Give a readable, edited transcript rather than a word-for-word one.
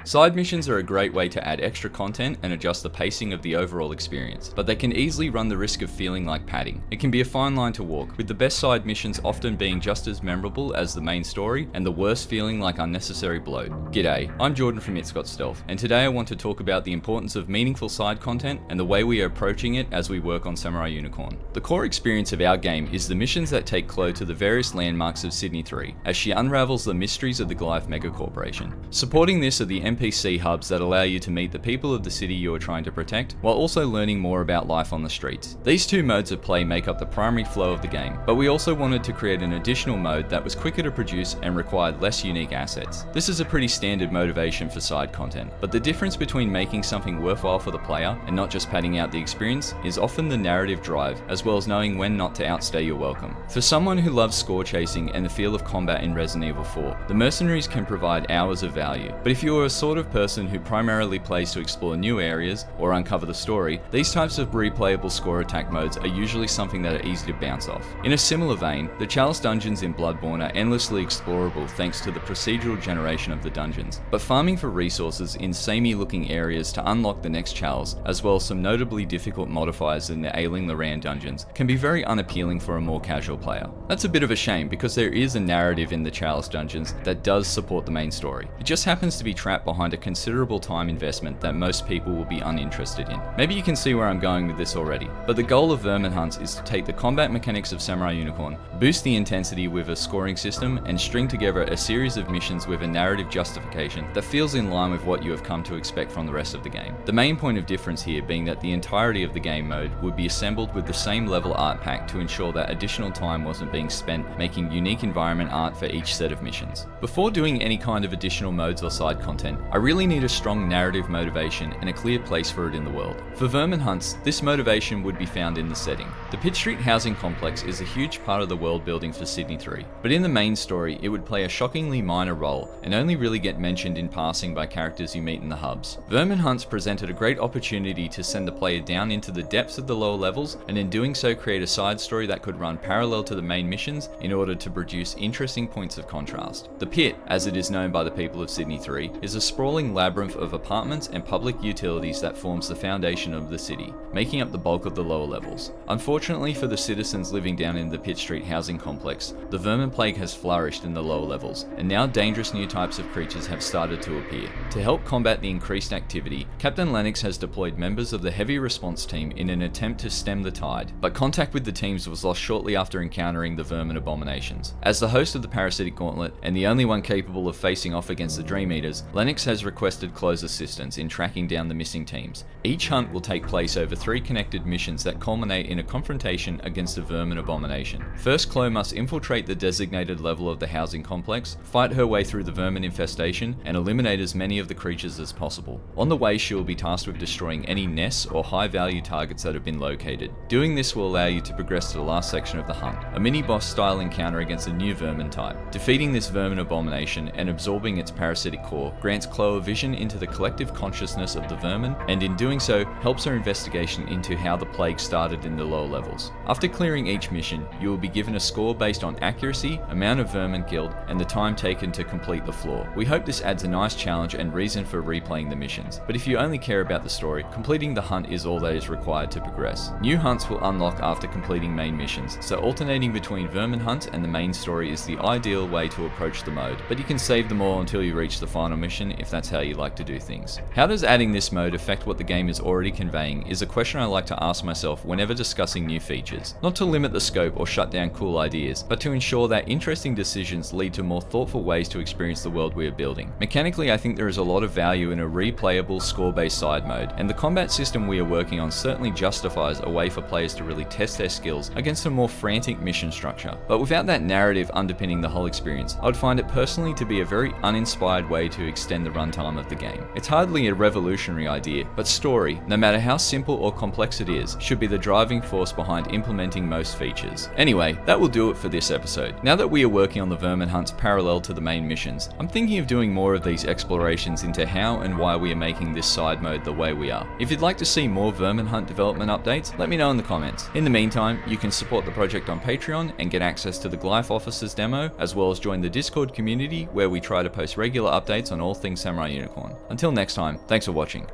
Side missions are a great way to add extra content and adjust the pacing of the overall experience, but they can easily run the risk of feeling like padding. It can be a fine line to walk, with the best side missions often being just as memorable as the main story, and the worst feeling like unnecessary bloat. G'day, I'm Jordan from It's Got Stealth, and today I want to talk about the importance of meaningful side content and the way we are approaching it as we work on Samurai Unicorn. The core experience of our game is the missions that take Chloe to the various landmarks of Sydney 3, as she unravels the mysteries of the Goliath Mega Corporation. Supporting this are the NPC hubs that allow you to meet the people of the city you are trying to protect, while also learning more about life on the streets. These two modes of play make up the primary flow of the game, but we also wanted to create an additional mode that was quicker to produce and required less unique assets. This is a pretty standard motivation for side content, but the difference between making something worthwhile for the player and not just padding out the experience is often the narrative drive, as well as knowing when not to outstay your welcome. For someone who loves score chasing and the feel of combat in Resident Evil 4, the mercenaries can provide hours of value, but if you are a sort of person who primarily plays to explore new areas or uncover the story, these types of replayable score attack modes are usually something that are easy to bounce off. In a similar vein, the Chalice dungeons in Bloodborne are endlessly explorable thanks to the procedural generation of the dungeons, but farming for resources in samey looking areas to unlock the next Chalice, as well as some notably difficult modifiers in the Ailing Loran dungeons, can be very unappealing for a more casual player. That's a bit of a shame because there is a narrative in the Chalice dungeons that does support the main story. It just happens to be trapped behind a considerable time investment that most people will be uninterested in. Maybe you can see where I'm going with this already, but the goal of verman hunts is to take the combat mechanics of Samurai Unicorn, boost the intensity with a scoring system, and string together a series of missions with a narrative justification that feels in line with what you have come to expect from the rest of the game. The main point of difference here being that the entirety of the game mode would be assembled with the same level art pack to ensure that additional time wasn't being spent making unique environment art for each set of missions. Before doing any kind of additional modes or side content, I really need a strong narrative motivation and a clear place for it in the world. For verman hunts, this motivation would be found in the setting. The Pitt Street housing complex is a huge part of the world building for Sydney 3, but in the main story it would play a shockingly minor role and only really get mentioned in passing by characters you meet in the hubs. Verman hunts presented a great opportunity to send the player down into the depths of the lower levels, and in doing so create a side story that could run parallel to the main missions in order to produce interesting points of contrast. The Pit, as it is known by the people of Sydney 3, is a sprawling labyrinth of apartments and public utilities that forms the foundation of the city, making up the bulk of the lower levels. Unfortunately for the citizens living down in the Pitt Street housing complex, the vermin plague has flourished in the lower levels, and now dangerous new types of creatures have started to appear. To help combat the increased activity, Captain Lennox has deployed members of the heavy response team in an attempt to stem the tide, but contact with the teams was lost shortly after encountering the vermin abominations. As the host of the parasitic gauntlet, and the only one capable of facing off against the Dream Eaters, Lennox has requested Chloe's assistance in tracking down the missing teams. Each hunt will take place over 3 connected missions that culminate in a confrontation against a vermin abomination. First, Chloe must infiltrate the designated level of the housing complex, fight her way through the vermin infestation, and eliminate as many of the creatures as possible. On the way, she will be tasked with destroying any nests or high-value targets that have been located. Doing this will allow you to progress to the last section of the hunt, a mini-boss style encounter against a new vermin type. Defeating this vermin abomination and absorbing its parasitic core grants Chloe a vision into the collective consciousness of the vermin, and in doing so, helps her investigation into how the plague started in the lower levels. After clearing each mission, you will be given a score based on accuracy, amount of vermin killed, and the time taken to complete the floor. We hope this adds a nice challenge and reason for replaying the missions, but if you only care about the story, completing the hunt is all that is required to progress. New hunts will unlock after completing main missions, so alternating between vermin hunts and the main story is the ideal way to approach the mode, but you can save them all until you reach the final mission if that's how you like to do things. How does adding this mode affect what the game is already conveying is a question I like to ask myself whenever discussing new features. Not to limit the scope or shut down cool ideas, but to ensure that interesting decisions lead to more thoughtful ways to experience the world we are building. Mechanically, I think there is a lot of value in a replayable score-based side mode, and the combat system we are working on certainly justifies a way for players to really test their skills against a more frantic mission structure. But without that narrative underpinning the whole experience, I would find it personally to be a very uninspired way to extend the runtime of the game. It's hardly a revolutionary idea, but story, no matter how simple or complex it is, should be the driving force behind implementing most features. Anyway, that will do it for this episode. Now that we are working on the vermin hunts parallel to the main missions, I'm thinking of doing more of these explorations into how and why we are making this side mode the way we are. If you'd like to see more vermin hunt development updates, let me know in the comments. In the meantime, you can support the project on Patreon and get access to the Glyph Officers demo, as well as join the Discord community where we try to post regular updates on all things Samurai Unicorn. Until next time, thanks for watching.